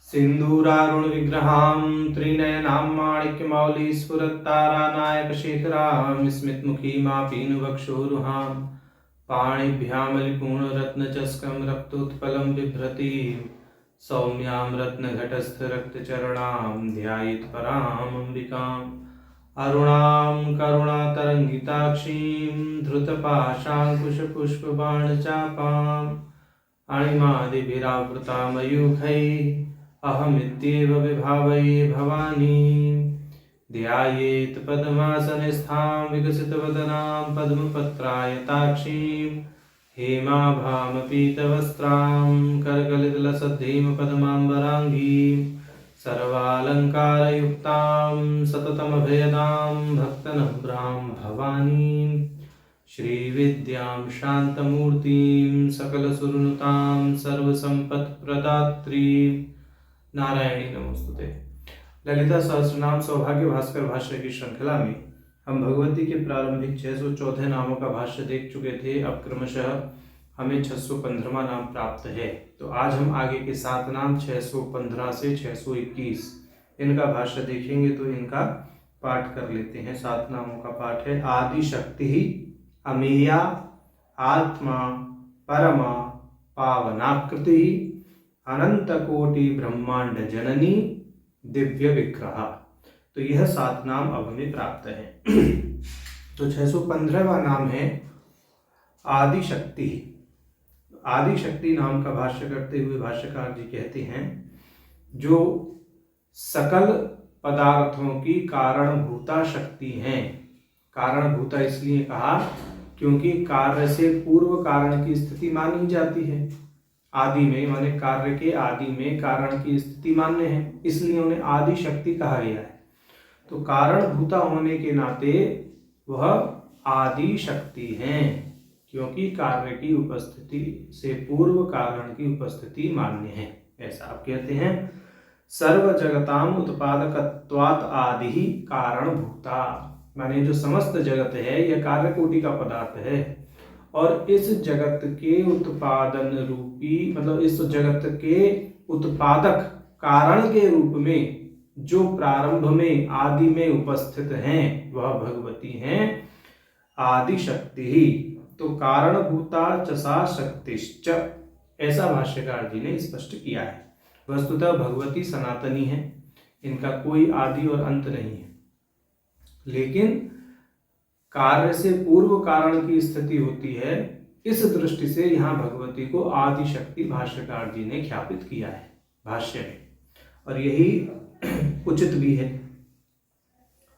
सिन्दूरारुणविग्रहां त्रिनयनां माणिक्यमौलिस्फुरत्तारानायकशेखरां स्मितमुखीमापीनवक्षोरुहां पाणिभ्यामलिपूर्णरत्नचस्कं रक्तोत्पलं बिभ्रतीं सौम्यां रत्नघटस्थरक्तचरणां ध्यायेत् परामम्बिकाम् अरुणां करुणातरङ्गिताक्षीं धृतपाशाङ्कुशपुष्पबाणचापाम् अणिमादिभिरावृतामयूखैः अहमित्येव विभावये भवानी ध्यायेत् पद्मासनस्थां विकसितवदनां पद्मपत्रायताक्षीं हेमाभामपीतवस्त्रां करकलितलसद्धीं पद्माम्बराङ्गीं सर्वालङ्कारयुक्तां सततमभयदां भक्तनम्रां भवानीं श्रीविद्यां शान्तमूर्तिं सकलसुरनुतां सर्वसम्पत्प्रदात्रीं नारायणी नमोस्तुते। ललिता सहस्रनाम सौभाग्य भास्कर भाष्य की श्रृंखला में हम भगवती के प्रारंभिक 614 नामों का भाष्य देख चुके थे। अब क्रमशः हमें 615वां नाम प्राप्त है। तो आज हम आगे के 7 नाम 615 से 621 इनका भाष्य देखेंगे। तो इनका पाठ कर लेते हैं। 7 नामों का पाठ है। आदि शक्ति अमेया आत्मा परमा पावनाकृति अनंत कोटि ब्रह्मांड जननी दिव्य विग्रह। तो यह 7 नाम अब हमें प्राप्त है। तो 615वां नाम है आदि शक्ति। आदि शक्ति नाम का भाष्य करते हुए भाष्यकार जी कहते हैं, जो सकल पदार्थों की कारणभूता शक्ति हैं। कारणभूता इसलिए कहा क्योंकि कार्य से पूर्व कारण की स्थिति मानी जाती है। आदि में माने कार्य के आदि में कारण की स्थिति मान्य है, इसलिए उन्हें आदि शक्ति कहा गया है। तो कारणभूता होने के नाते वह आदि शक्ति हैं, क्योंकि कार्य की उपस्थिति से पूर्व कारण की उपस्थिति मान्य है। ऐसा आप कहते हैं। सर्व जगताम उत्पादकत्वात् आदि ही कारणभूता, माने जो समस्त जगत है यह कार्य कोटि का पदार्थ है और इस जगत के उत्पादन रूपी मतलब इस जगत के उत्पादक कारण के रूप में जो प्रारंभ में आदि में उपस्थित हैं वह भगवती हैं आदि शक्ति ही। तो कारणभूता चसा शक्तिश्च, ऐसा भाष्यकार जी ने स्पष्ट किया है। वस्तुतः भगवती सनातनी है, इनका कोई आदि और अंत नहीं है, लेकिन कार्य से पूर्व कारण की स्थिति होती है। इस दृष्टि से यहाँ भगवती को आदि शक्ति भाष्यकार जी ने ख्यापित किया है भाष्य में, और यही उचित भी है।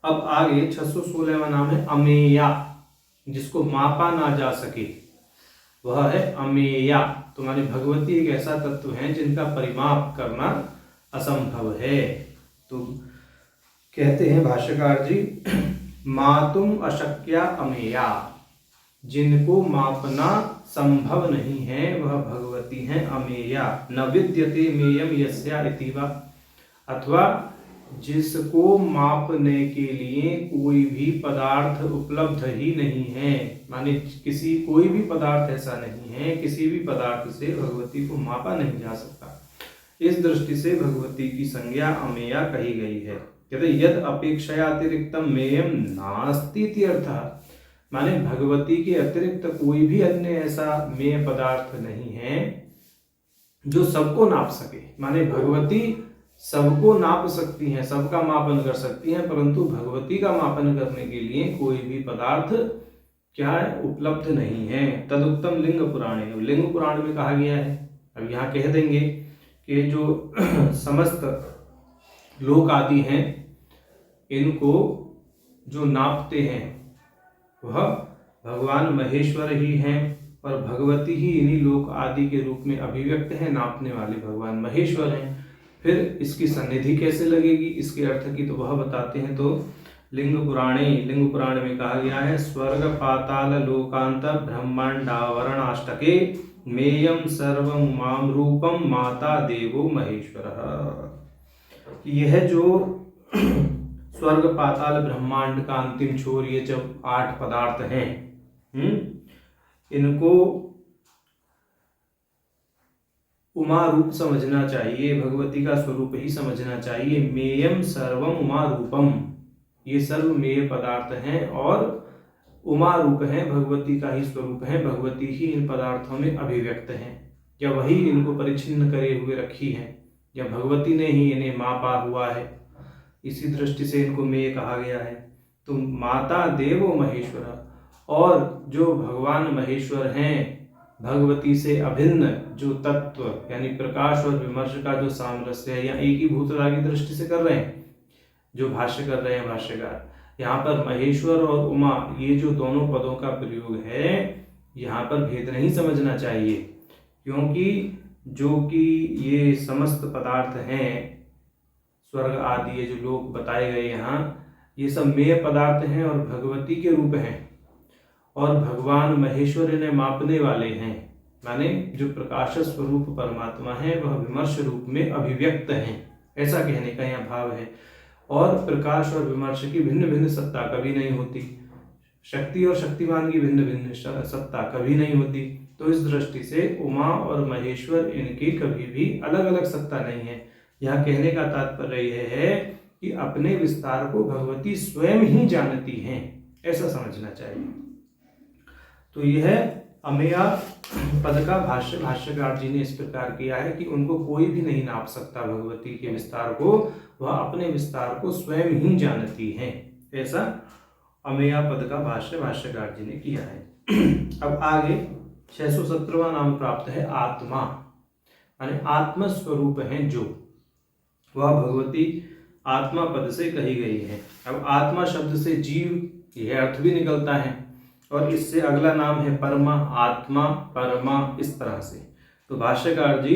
अब आगे 616वां नाम है अमेया, जिसको मापा ना जा सके वह है अमेया। तुम्हारी भगवती एक ऐसा तत्व है जिनका परिमाप करना असंभव है। तो कहते हैं भाष्यकार जी, मातुम अशक्या अमेया, जिनको मापना संभव नहीं है वह भगवती हैं अमेया। न विद्यते मेयम यस्या इति वा, अथवा जिसको मापने के लिए कोई भी पदार्थ उपलब्ध ही नहीं है, माने कोई भी पदार्थ ऐसा नहीं है, किसी भी पदार्थ से भगवती को मापा नहीं जा सकता। इस दृष्टि से भगवती की संज्ञा अमेया कही गई है। कहते यद अपेक्षया अतिरिक्तम मेयम नास्ति इति अर्थः, माने भगवती के अतिरिक्त कोई भी अन्य ऐसा मेय पदार्थ नहीं है जो सबको नाप सके। माने भगवती सबको नाप सकती हैं, सबका मापन कर सकती हैं, परंतु भगवती का मापन करने के लिए कोई भी पदार्थ क्या है, उपलब्ध नहीं है। तदुत्तम लिंग पुराणे, लिंग पुराण में कहा गया है। अब यहाँ कह देंगे कि जो समस्त लोक आदि हैं इनको जो नापते हैं वह भगवान महेश्वर ही हैं, और भगवती ही इन्हीं लोक आदि के रूप में अभिव्यक्त है। नापने वाले भगवान महेश्वर हैं। फिर इसकी सन्निधि कैसे लगेगी, इसके अर्थ की तो वह बताते हैं। तो लिंग पुराण में कहा गया है, स्वर्ग पाताल लोकांत ब्रह्मांडावरणाष्टके मेयम सर्वं माम रूपम माता देवो महेश्वर। यह जो स्वर्ग पाताल ब्रह्मांड का अंतिम छोर, ये जब 8 पदार्थ हैं, इनको उमा रूप समझना चाहिए, भगवती का स्वरूप ही समझना चाहिए। मेयम सर्वम उमा रूपम, ये सर्व मेय पदार्थ हैं और उमा रूप है, भगवती का ही स्वरूप है, भगवती ही इन पदार्थों में अभिव्यक्त हैं, या वही इनको परिच्छिन्न करे हुए रखी है, या भगवती ने ही इन्हें मापा हुआ है। इसी दृष्टि से इनको मेय कहा गया है। तो माता देवो महेश्वर, और जो भगवान महेश्वर हैं, भगवती से अभिन्न जो तत्व यानी प्रकाश और विमर्श का जो सामरस्य है, या एक ही भूतला की दृष्टि से कर रहे हैं जो भाष्य कर रहे हैं भाष्यकार। यहाँ पर महेश्वर और उमा ये जो दोनों पदों का प्रयोग है, यहाँ पर भेद नहीं समझना चाहिए, क्योंकि जो कि ये समस्त पदार्थ हैं, स्वर्ग आदि ये जो लोक बताए गए यहाँ, ये सब मेय पदार्थ हैं और भगवती के रूप हैं, और भगवान महेश्वर इन्हें मापने वाले हैं। माने जो प्रकाश स्वरूप परमात्मा है वह विमर्श रूप में अभिव्यक्त हैं, ऐसा कहने का यहाँ भाव है। और प्रकाश और विमर्श की भिन्न भिन्न सत्ता कभी नहीं होती, शक्ति और शक्तिमान की भिन्न भिन्न सत्ता कभी नहीं होती। तो इस दृष्टि से उमा और महेश्वर इनकी कभी भी अलग अलग सत्ता नहीं है। यह कहने का तात्पर्य यह है कि अपने विस्तार को भगवती स्वयं ही जानती हैं, ऐसा समझना चाहिए। तो यह अमेया पद का भाष्यकार जी ने इस प्रकार किया है कि उनको कोई भी नहीं नाप सकता भगवती के विस्तार को, वह अपने विस्तार को स्वयं ही जानती हैं, ऐसा अमेया पद का भाष्यकार जी ने किया है। अब आगे 617वां नाम प्राप्त है आत्मा, यानी आत्म स्वरूप है जो, वह भगवती आत्मा पद से कही गई है। अब आत्मा शब्द से जीव यह अर्थ भी निकलता है, और इससे अगला नाम है परमा, आत्मा, परमा, इस तरह से। तो भाष्यकार जी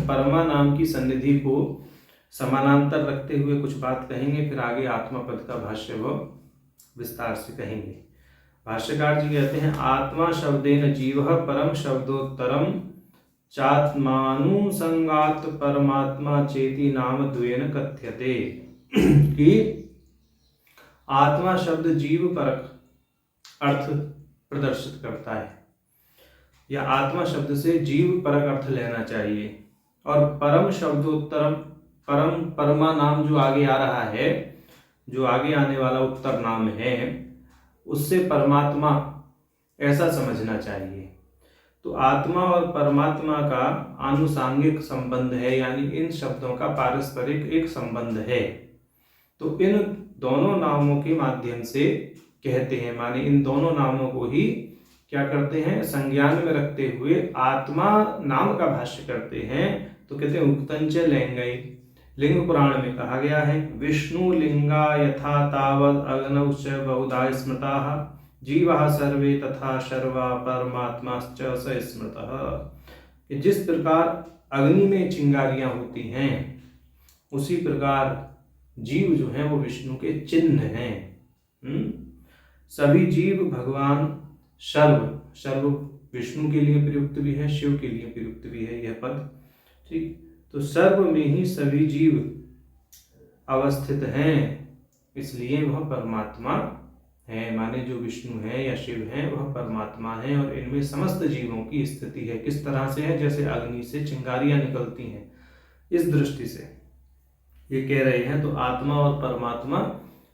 परमा नाम की सन्निधि को समानांतर रखते हुए कुछ बात कहेंगे, फिर आगे आत्मा पद का भाष्य वो विस्तार से कहेंगे। भाष्यकार जी कहते हैं आत्मा शब्देन जीवः परम शब्दोत्तरम चात्मानुसंगात परमात्मा चेति नाम द्वेन कथ्यते। कि आत्मा शब्द जीव परक अर्थ प्रदर्शित करता है, या आत्मा शब्द से जीव परक अर्थ लेना चाहिए। और परम शब्दोत्तरम, परम परमा नाम जो आगे आ रहा है, जो आगे आने वाला उत्तर नाम है, उससे परमात्मा ऐसा समझना चाहिए। तो आत्मा और परमात्मा का आनुषांगिक संबंध है, यानी इन शब्दों का पारस्परिक एक संबंध है। तो इन दोनों नामों के माध्यम से कहते हैं, माने इन दोनों नामों को ही क्या करते हैं, संज्ञान में रखते हुए आत्मा नाम का भाष्य करते हैं। तो कहते हैं उक्तंच लिंगै, लिंग पुराण में कहा गया है, विष्णु लिंगा यथा तावद अग्नौश्च बहुधा स्मृताः जीवाः सर्वे तथा सर्वा परमात्माश्च स स्मृतः। जिस प्रकार अग्नि में चिंगारियां होती हैं, उसी प्रकार जीव जो हैं वो विष्णु के चिन्ह हैं। सभी जीव भगवान सर्व विष्णु के लिए प्रयुक्त भी है, शिव के लिए प्रयुक्त भी है यह पद, ठीक। तो सर्व में ही सभी जीव अवस्थित हैं, इसलिए वह परमात्मा है। माने जो विष्णु है या शिव है वह परमात्मा है, और इनमें समस्त जीवों की स्थिति है। किस तरह से है, जैसे अग्नि से चिंगारियां निकलती हैं, इस दृष्टि से ये कह रहे हैं। तो आत्मा और परमात्मा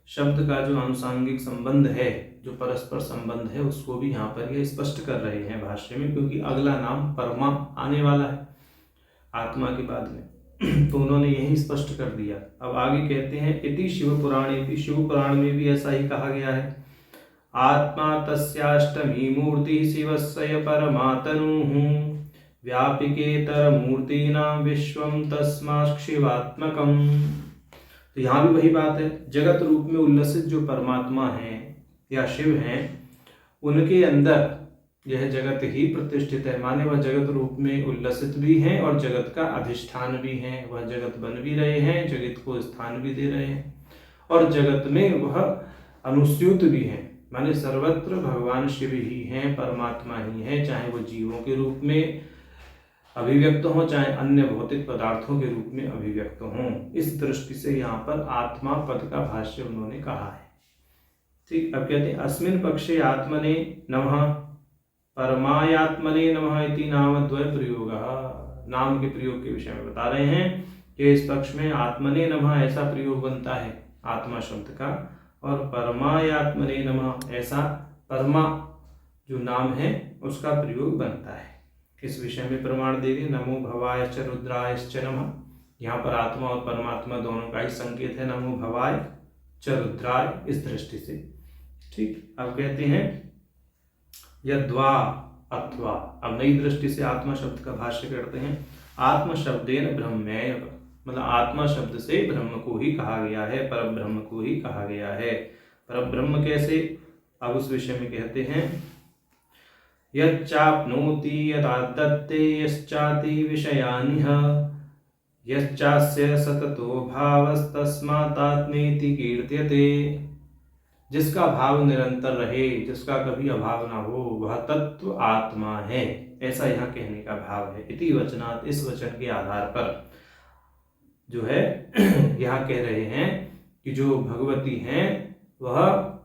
शब्द का जो आनुषांगिक संबंध है, जो परस्पर संबंध है, उसको भी यहाँ पर ये स्पष्ट कर रहे हैं भाष्य में, क्योंकि अगला नाम परमा आने वाला है आत्मा के बाद में, तो उन्होंने यही स्पष्ट कर दिया। अब आगे कहते हैं इति शिव पुराणे, शिव पुराण में भी ऐसा ही कहा गया है, आत्मा तस्याष्टमी मूर्ति शिवस्य परमातनुः व्यापिकेतर मूर्तीनां विश्वम तस्मात् शिवात्मकम्। तो यहाँ भी वही बात है, जगत रूप में उल्लसित जो परमात्मा है या शिव हैं, उनके अंदर यह जगत ही प्रतिष्ठित है। माने वह जगत रूप में उल्लसित भी हैं और जगत का अधिष्ठान भी हैं, वह जगत बन भी रहे हैं, जगत को स्थान भी दे रहे हैं, और जगत में वह अनुस्यूत भी हैं। माने सर्वत्र भगवान शिव ही हैं, परमात्मा ही हैं, चाहे वो जीवों के रूप में अभिव्यक्त हों, चाहे अन्य भौतिक पदार्थों के रूप में अभिव्यक्त हों। इस दृष्टि से यहाँ पर आत्मा पद का भाष्य उन्होंने कहा है, ठीक। अब कहते हैं अस्मिन् पक्षे आत्मने नमः परमायात्मने नमः इति नाम द्वय प्रयोगः। नाम के प्रयोग के विषय में बता रहे हैं कि इस पक्ष में आत्मने नमः ऐसा प्रयोग बनता है आत्मा शब्द का, और परमाय आत्मने नमः ऐसा परमा जो नाम है उसका प्रयोग बनता है। इस विषय में प्रमाण दे रहे नमो भवायश्च रुद्रायश्च नमः। यहाँ पर आत्मा और परमात्मा दोनों का ही संकेत है, नमो भवाय च रुद्राय, इस दृष्टि से। ठीक, अब कहते हैं यद्वा अथवा, अब नई दृष्टि से आत्मा शब्द का भाष्य करते हैं। आत्म शब्देन ब्रह्मेय, मतलब आत्मा शब्द से ब्रह्म को ही कहा गया है, पर ब्रह्म को ही कहा गया है। पर ब्रह्म कैसे, अब उस विषय में कहते हैं यच्चाप्नोति यदादत्ते यश्चाति विषयानिह यश्चास्य सततो भावस्तस्मात्मेति कीर्त्यते। जिसका भाव निरंतर रहे, जिसका कभी अभाव ना हो, वह तत्व आत्मा है, ऐसा यहाँ कहने का भाव है। इति वचनात्, इस वचन के आधार पर जो है यहाँ कह रहे हैं कि जो भगवती हैं वह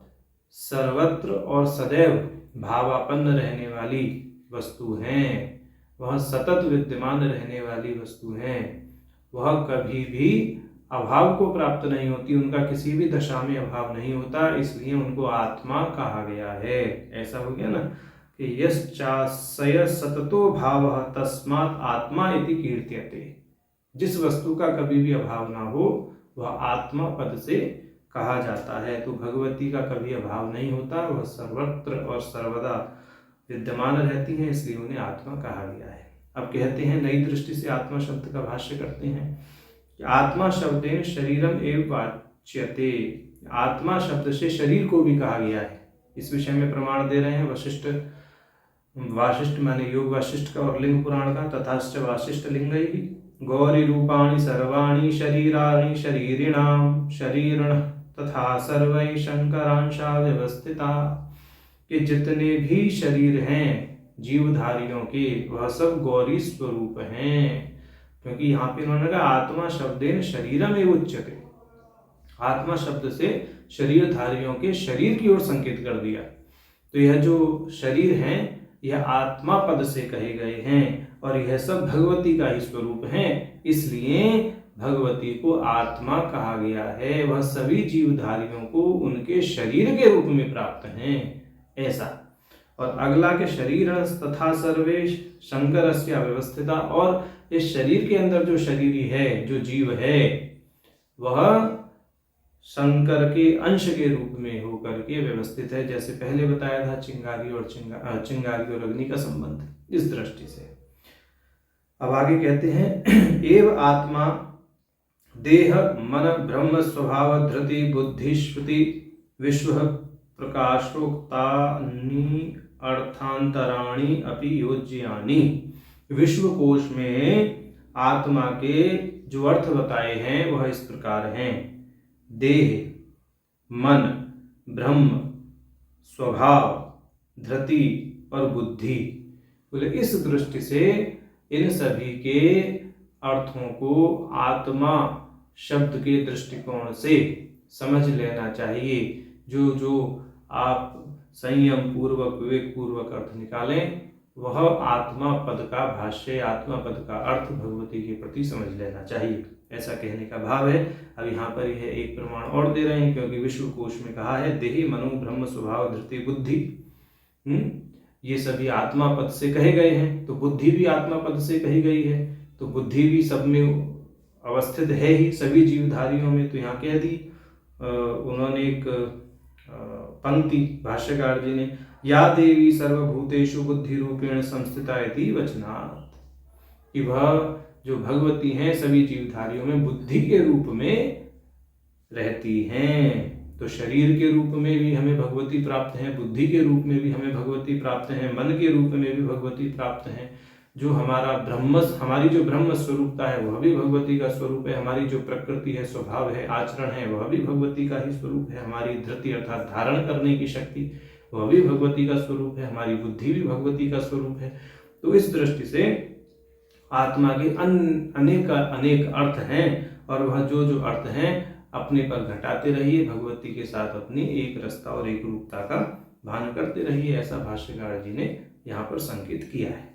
सर्वत्र और सदैव भावापन्न रहने वाली वस्तु हैं, वह सतत विद्यमान रहने वाली वस्तु हैं, वह कभी भी अभाव को प्राप्त नहीं होती, उनका किसी भी दशा में अभाव नहीं होता, इसलिए उनको आत्मा कहा गया है। ऐसा हो गया ना कि यश्चास्य सततो भावः तस्मात् आत्मा इति कीर्त्यते। जिस वस्तु का कभी भी अभाव ना हो वह आत्मा पद से कहा जाता है। तो भगवती का कभी अभाव नहीं होता, वह सर्वत्र और सर्वदा विद्यमान रहती हैं, इसलिए उन्हें आत्मा कहा गया है। अब कहते हैं नई दृष्टि से आत्मा शब्द का भाष्य करते हैं कि आत्मा शब्देन शरीरम एव वाच्यते। आत्मा शब्द से शरीर को भी कहा गया है। इस विषय में प्रमाण दे रहे हैं वासिष्ठ माने योग वासिष्ठ का और लिंग पुराण का, तथाश्च वासिष्ठ लिंगैः गौरी रूपाणि सर्वाणि शरीराणि शरीरिणाम शरीरण तथा सर्वै शंकरांशा व्यवस्थिता। कि जितने भी शरीर हैं जीवधारियों के वह सब गौरी स्वरूप हैं, क्योंकि यहाँ पे उन्होंने कहा आत्मा शब्देन शरीरम एव उच्यते। आत्मा शब्द से शरीरधारियों के शरीर की ओर संकेत कर दिया। तो यह जो शरीर हैं यह आत्मा पद से कहे गए हैं और यह सब भगवती का ही स्वरूप हैं, इसलिए भगवती को आत्मा कहा गया है। वह सभी जीवधारियों को उनके शरीर के रूप में प्राप्त हैं, ऐसा। और अगला के शरीर तथा सर्वे शंकरस्य व्यवस्थिता, और इस शरीर के अंदर जो शरीरी है, जो जीव है, वह शंकर के अंश के रूप में होकर के व्यवस्थित है। जैसे पहले बताया था चिंगारी और अग्नि का संबंध, इस दृष्टि से। अब आगे कहते हैं एव आत्मा देह मन ब्रह्म स्वभाव धृति बुद्धि श्रुति विश्व प्रकाशोक्तानि अर्थांतराणि अपि योज्यानि। विश्व कोश में आत्मा के जो अर्थ बताए हैं वह इस प्रकार हैं। देह मन ब्रह्म स्वभाव धृति और बुद्धि। बोले इस दृष्टि से इन सभी के अर्थों को आत्मा शब्द के दृष्टिकोण से समझ लेना चाहिए। जो जो आप संयम पूर्वक विवेक पूर्वक अर्थ निकालें वह आत्मा पद का भाष्य, आत्मा पद का अर्थ भगवती के प्रति समझ लेना चाहिए, ऐसा कहने का भाव है। अब यहाँ पर यह एक प्रमाण और दे रहे हैं, क्योंकि विश्व कोश में कहा है देहि मनो ब्रह्म स्वभाव धृति बुद्धि, ये सभी आत्मा पद से कहे गए हैं, तो बुद्धि भी आत्मा पद से कही गई है, तो बुद्धि भी सब में अवस्थित है ही, सभी जीवधारियों में। तो यहाँ कह दी उन्होंने एक पंक्ति भाष्यकार जी ने, या देवी सर्वभूतेषु बुद्धि रूपेण संस्थिता इति वचनात्, कि वह जो भगवती हैं सभी जीवधारियों में बुद्धि के रूप में रहती हैं। तो शरीर के रूप में भी हमें भगवती प्राप्त हैं, बुद्धि के रूप में भी हमें भगवती प्राप्त हैं, मन के रूप में भी भगवती प्राप्त हैं। जो हमारी जो ब्रह्म स्वरूपता है वह भी भगवती का स्वरूप है। हमारी जो प्रकृति है, स्वभाव है, आचरण है, वह भी भगवती का ही स्वरूप है। हमारी धृति अर्थात धारण करने की शक्ति वह भी भगवती का स्वरूप है। हमारी बुद्धि भी भगवती का स्वरूप है। तो इस दृष्टि से आत्मा के अनेक अर्थ हैं, और वह जो जो अर्थ हैं अपने पर घटाते रहिए, भगवती के साथ अपनी एक रसता और एक रूपता का भान करते रहिए, ऐसा भाष्यकार जी ने यहाँ पर संकेत किया है।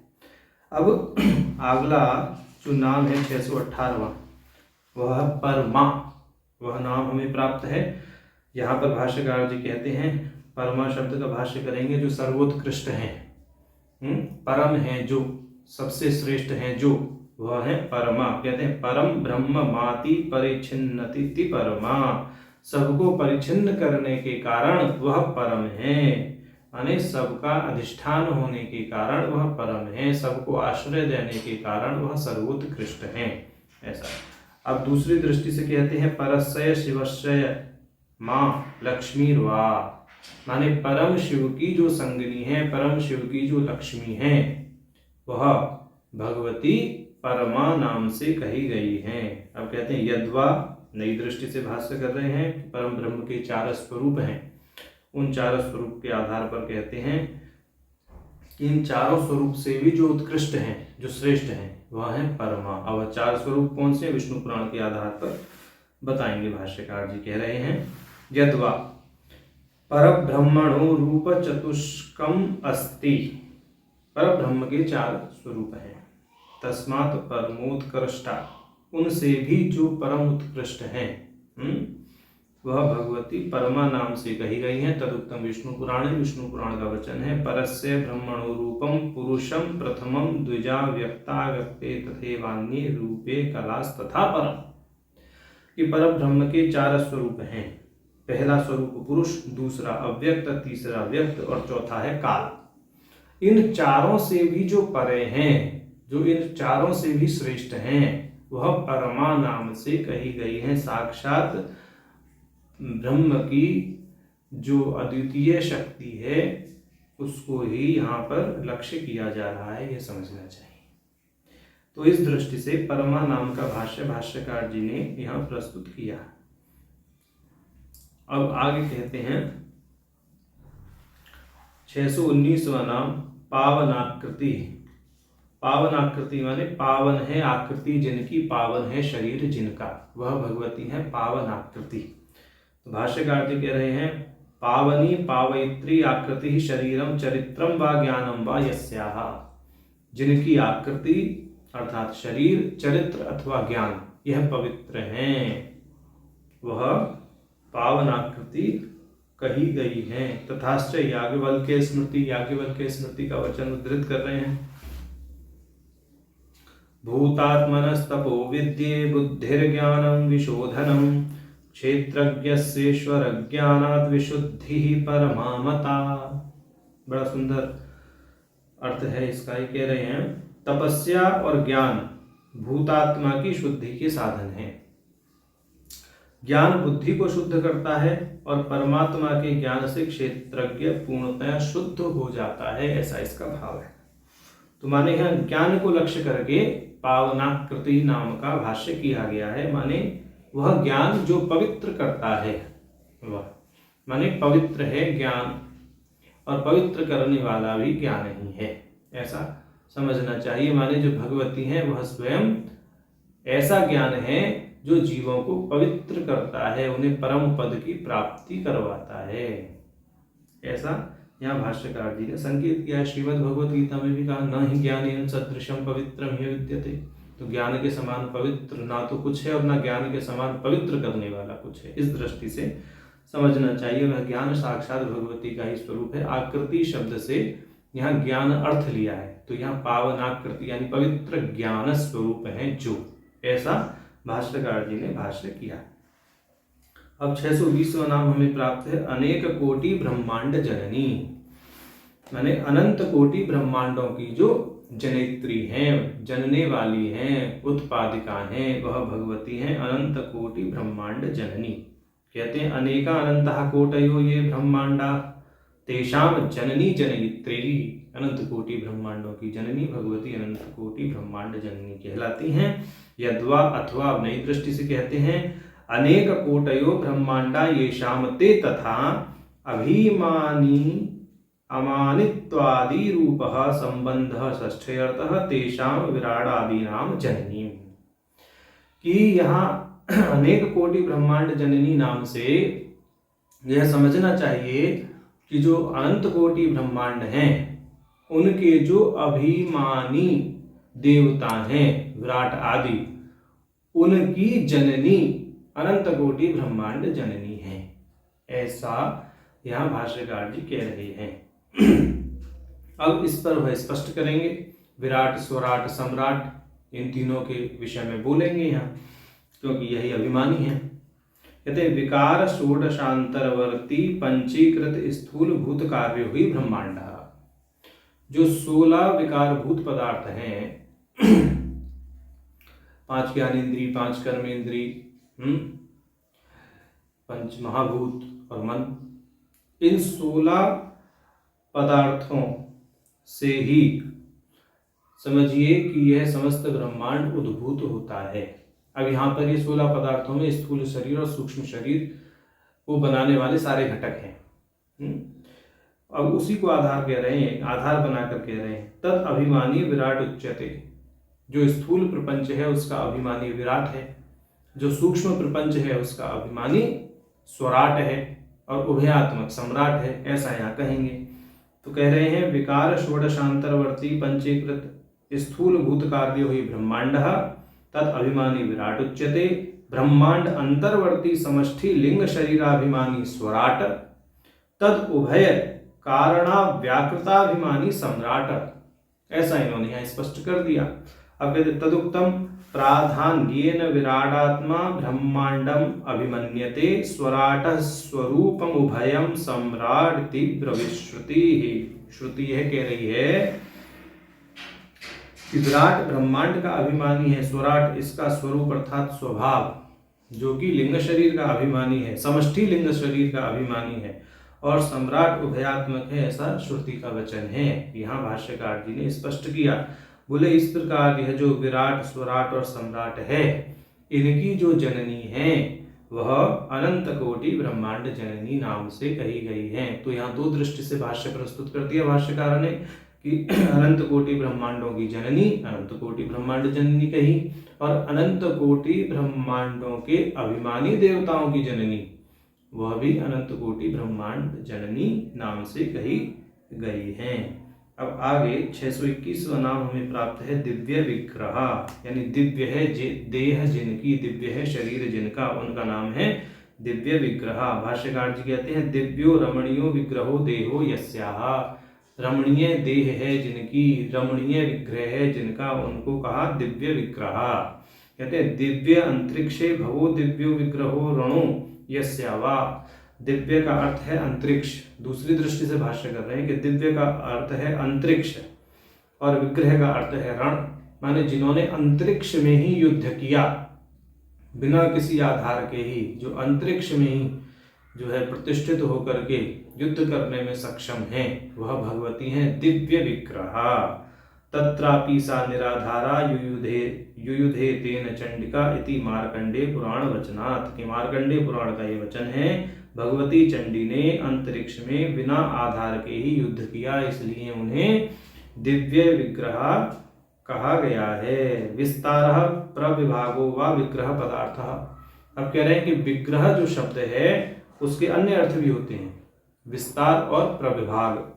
अब अगला जो नाम है 618वां, वह परमा, वह नाम हमें प्राप्त है। यहाँ पर भाष्यकार जी कहते हैं, परमा शब्द का भाष्य करेंगे जो सर्वोत्कृष्ट है, परम है, जो सबसे श्रेष्ठ है, जो वह है परमा। कहते हैं परम ब्रह्म माति परिच्छिन्नति परमा, सबको परिच्छिन्न करने के कारण वह परम है, माने सबका अधिष्ठान होने के कारण वह परम है, सबको आश्रय देने के कारण वह सर्वोत्कृष्ट है। ऐसा। अब दूसरी दृष्टि से कहते हैं परस्य शिवस्य माँ लक्ष्मीर्वा, माने परम शिव की जो संगिनी है, परम शिव की जो लक्ष्मी है, वह भगवती परमा नाम से कही गई है। अब कहते हैं यद्वा, नई दृष्टि से भाष्य कर रहे हैं कि परम ब्रह्म के 4 स्वरूप हैं, उन 4 स्वरूप के आधार पर कहते हैं कि इन 4 स्वरूप से भी जो उत्कृष्ट हैं, जो श्रेष्ठ हैं, वह है परमा। अब 4 स्वरूप कौन से, विष्णु पुराण के आधार पर बताएंगे। भाष्यकार जी कह रहे हैं यद्वा परब्रह्मणो रूप चतुष्कम अस्ति, परब्रह्म के 4 स्वरूप हैं। तस्मात् परमोत्कृष्टा, उनसे भी जो परम उत्कृष्ट हैं, वह भगवती परमा नाम से कही गई है। तदुक्तम विष्णु पुराण, विष्णु पुराण का वचन है परस्य ब्रह्मणो रूपम पुरुषम प्रथमम द्विजा व्यक्ता व्यक्ते तथैवान्ये रूपे कलास तथा परम, कि पर ब्रह्म के 4 स्वरूप हैं। पहला स्वरूप पुरुष, दूसरा अव्यक्त, तीसरा व्यक्त और चौथा है काल। इन 4 से भी जो परे हैं, जो इन 4 से भी श्रेष्ठ हैं, वह परमा नाम से कही गई है। साक्षात ब्रह्म की जो अद्वितीय शक्ति है, उसको ही यहाँ पर लक्ष्य किया जा रहा है, यह समझना चाहिए। तो इस दृष्टि से परमा नाम का भाष्य भाष्यकार जी ने यहाँ प्रस्तुत किया। अब आगे कहते हैं 619वां नाम पावनाकृति। पावनाकृति माने पावन है आकृति जिनकी, पावन है शरीर जिनका, वह भगवती है पावनाकृति। तो भाष्यकार जी कह रहे हैं पावनी पावयित्री आकृति शरीरम चरित्रम व ज्ञानम व यस्याः, जिनकी आकृति अर्थात शरीर, चरित्र अथवा ज्ञान यह पवित्र हैं, वह पावनाकृति कही गई है। तथाश्च याज्ञवल्क्य स्मृति, याज्ञवल्क्य स्मृति का वचन उद्धृत कर रहे हैं भूतात्मनस्तपो विद्ये बुद्धिर्ज्ञानं विशोधनं क्षेत्रज्ञस्येश्वर ज्ञानात् विशुद्धिः परमामता। बड़ा सुंदर अर्थ है इसका। ये कह रहे हैं तपस्या और ज्ञान भूतात्मा की शुद्धि के साधन है। ज्ञान बुद्धि को शुद्ध करता है और परमात्मा के ज्ञान से क्षेत्रज्ञ पूर्णतया शुद्ध हो जाता है, ऐसा इसका भाव है। तो माने यहाँ ज्ञान को लक्ष्य करके पावनाकृति नाम का भाष्य किया गया है, माने वह ज्ञान जो पवित्र करता है, वह माने पवित्र है ज्ञान, और पवित्र करने वाला भी ज्ञान ही है, ऐसा समझना चाहिए। माने जो भगवती है वह स्वयं ऐसा ज्ञान है जो जीवों को पवित्र करता है, उन्हें परम पद की प्राप्ति करवाता है, ऐसा यहाँ भाष्यकार जी ने संकेत किया। श्रीमद् भगवद गीता में भी कहा न ही ज्ञानेन सदृशम पवित्रम ह्य विद्यते। तो ज्ञान के समान पवित्र ना तो कुछ है और ना ज्ञान के समान पवित्र करने वाला कुछ है। इस दृष्टि से समझना चाहिए वह ज्ञान साक्षात भगवती का ही स्वरूप है। आकृति शब्द से यहाँ ज्ञान अर्थ लिया है, तो यहाँ पावनाकृति यानी पवित्र ज्ञान स्वरूप है जो, ऐसा भाष्यकार जी ने भाष्य किया। अब 620वां नाम हमें प्राप्त है अनेक कोटि ब्रह्मांड जननी, माने अनंत कोटि ब्रह्मांडों की जो जनित्री हैं, जनने वाली हैं, उत्पादिका हैं, वह भगवती हैं अनंत कोटि ब्रह्मांड जननी। कहते हैं अनेका अनंतः कोटयो ये ब्रह्मांडा तेषाम जननी जनयित्री। अनंत कोटि ब्रह्मांडों की जननी भगवती अनंत कोटि ब्रह्मांड जननी कहलाती हैं। यद्वा अथवा नई दृष्टि से कहते हैं अनेक कोटयो ब्रह्मांडा येषाम ते तथा अभिमानी अमानित्वादि रूपः संबंधः षष्ठ्यर्थः तेषाम विराडादीनाम जननी। कि यहाँ अनेक कोटि ब्रह्मांड जननी नाम से यह समझना चाहिए कि जो अनंत कोटि ब्रह्मांड हैं उनके जो अभिमानी देवता हैं विराट आदि, उनकी जननी अनंत कोटि ब्रह्मांड जननी है, ऐसा यहाँ भाष्यकार जी कह रहे हैं। अब इस पर वह स्पष्ट करेंगे, विराट स्वराट सम्राट इन तीनों के विषय में बोलेंगे यहाँ, क्योंकि यही अभिमानी है। कहते विकार षोडशांतरवर्ती पंचीकृत स्थूल भूत कार्य हुई ब्रह्मांड, जो 16 विकारभूत पदार्थ हैं, 5 ज्ञानेन्द्रिय, 5 कर्मेंद्रिय, 5 महाभूत और मन, इन 16 पदार्थों से ही समझिए कि यह समस्त ब्रह्मांड उद्भूत होता है। अब यहाँ पर ये 16 पदार्थों में स्थूल शरीर और सूक्ष्म शरीर को बनाने वाले सारे घटक हैं। अब उसी को आधार कह रहे हैं, आधार बनाकर कह रहे हैं, तद अभिमानी विराट उच्यते, जो स्थूल प्रपंच है उसका अभिमानी विराट है, जो सूक्ष्म प्रपंच है उसका अभिमानी स्वराट है, और उभयात्मक सम्राट है, ऐसा यहाँ कहेंगे। तो कह रहे हैं विकार षोडशांतरवर्ती पंचीकृत स्थूल भूत कार्य हुई ब्रह्मांड तद अभिमानी विराट उच्यते, ब्रह्मांड अंतर्वर्ती समष्टि लिंग शरीराभिमानी स्वराट, तद उभय कारणा व्याकृताभिमानी सम्राट, ऐसा इन्होंने यहाँ स्पष्ट कर दिया। अब कहते तदुक्तम प्राधान्येन विराटात्मा ब्रह्मांडम अभिमन्यते, स्वराट स्वरूपम उभयम सम्राट तीव्र विश्रुति, श्रुति है कह रही है कि विराट ब्रह्मांड का अभिमानी है, स्वराट इसका स्वरूप अर्थात स्वभाव, जो कि लिंग शरीर का अभिमानी है, समष्टि लिंग शरीर का अभिमानी है, और सम्राट उभयात्मक है, ऐसा श्रुति का वचन है। यहाँ भाष्यकार जी ने स्पष्ट किया। बोले इस प्रकार यह जो विराट स्वराट और सम्राट है, इनकी जो जननी है वह अनंत कोटि ब्रह्मांड जननी नाम से कही गई है। तो यहाँ दो दृष्टि से भाष्य प्रस्तुत कर दिया भाष्यकार ने कि अनंत कोटि ब्रह्मांडों की जननी अनंत कोटि ब्रह्मांड जननी कही, और अनंत कोटि ब्रह्मांडों के अभिमानी देवताओं की जननी वह भी अनंत कोटि ब्रह्मांड जननी नाम से कही गई है। अब आगे 621वां नाम हमें प्राप्त है दिव्य विग्रह, यानी दिव्य है देह जिनकी, दिव्य है शरीर जिनका, उनका नाम है दिव्य विग्रह। भाष्यकार जी कहते हैं दिव्यो रमणीयो विग्रहो देहो यस्याः, रमणीय देह है जिनकी, रमणीय विग्रह है जिनका, उनको कहा दिव्य विग्रह। कहते हैं दिव्य अंतरिक्षे भवो दिव्यो विग्रहो रणो यस्यावा, दिव्य का अर्थ है अंतरिक्ष। दूसरी दृष्टि से भाष्य कर रहे हैं कि दिव्य का अर्थ है अंतरिक्ष और विग्रह का अर्थ है रण, माने जिन्होंने अंतरिक्ष में ही युद्ध किया बिना किसी आधार के ही, जो अंतरिक्ष में ही जो है प्रतिष्ठित होकर के युद्ध करने में सक्षम हैं, वह भगवती हैं दिव्य विग्रह। तत्रापि सा निराधारा युयुधे तेन चंडिका इति मार्कंडे पुराण वचनात्, कि मार्कंडे पुराण का ये वचन है, भगवती चंडी ने अंतरिक्ष में बिना आधार के ही युद्ध किया, इसलिए उन्हें दिव्य विग्रह कहा गया है। विस्तार प्रविभागो व विग्रह पदार्थ। अब कह रहे हैं कि विग्रह जो शब्द है उसके अन्य अर्थ भी होते हैं, विस्तार और प्रविभाग।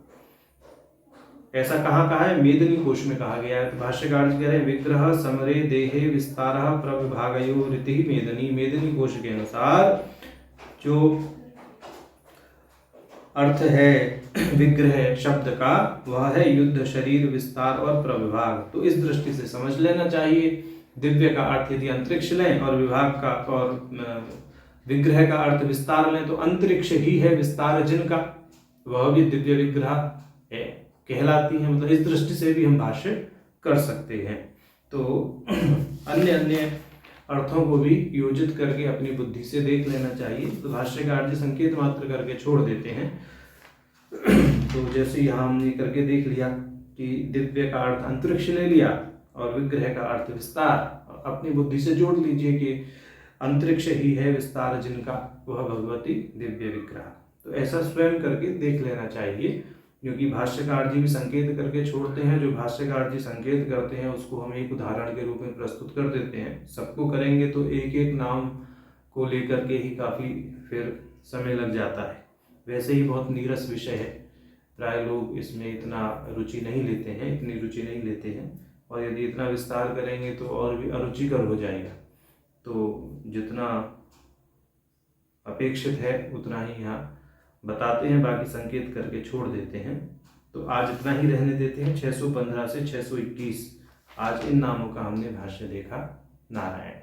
ऐसा कहा है मेदिनी कोश में कहा गया है। तो भाष्यकार जी कह रहे हैं विग्रह समरे देहे विस्तार प्रविभागयो रीति मेदिनी, मेदिनी कोश के अनुसार जो अर्थ है विग्रह शब्द का वह है युद्ध, शरीर, विस्तार और प्रविभाग। तो इस दृष्टि से समझ लेना चाहिए। दिव्य का अर्थ यदि अंतरिक्ष लें और विभाग का और विग्रह का अर्थ विस्तार लें तो अंतरिक्ष ही है विस्तार जिनका, वह भी दिव्य विग्रह है कहलाती है। मतलब इस दृष्टि से भी हम भाष्य कर सकते हैं। तो अन्य अन्य अर्थों को भी योजित करके अपनी बुद्धि से देख लेना चाहिए। तो भाष्यकार जी संकेत मात्र करके छोड़ देते हैं। तो जैसे यहाँ हमने करके देख लिया कि दिव्य का अर्थ अंतरिक्ष ले लिया और विग्रह का अर्थ विस्तार, अपनी बुद्धि से जोड़ लीजिए कि अंतरिक्ष ही है विस्तार जिनका, वह भगवती दिव्य विग्रह। तो ऐसा स्वयं करके देख लेना चाहिए, क्योंकि भाष्यकार जी भी संकेत करके छोड़ते हैं। जो भाष्यकार जी संकेत करते हैं उसको हम एक उदाहरण के रूप में प्रस्तुत कर देते हैं। सबको करेंगे तो एक एक नाम को लेकर के ही काफ़ी फिर समय लग जाता है। वैसे ही बहुत नीरस विषय है, प्राय लोग इसमें इतना रुचि नहीं लेते हैं, इतनी रुचि नहीं लेते हैं, और यदि इतना विस्तार करेंगे तो और भी अरुचिकर हो जाएगा। तो जितना अपेक्षित है उतना ही यहाँ बताते हैं, बाकी संकेत करके छोड़ देते हैं। तो आज इतना ही रहने देते हैं। 615 से 621 आज इन नामों का हमने भाष्य देखा। नारायण।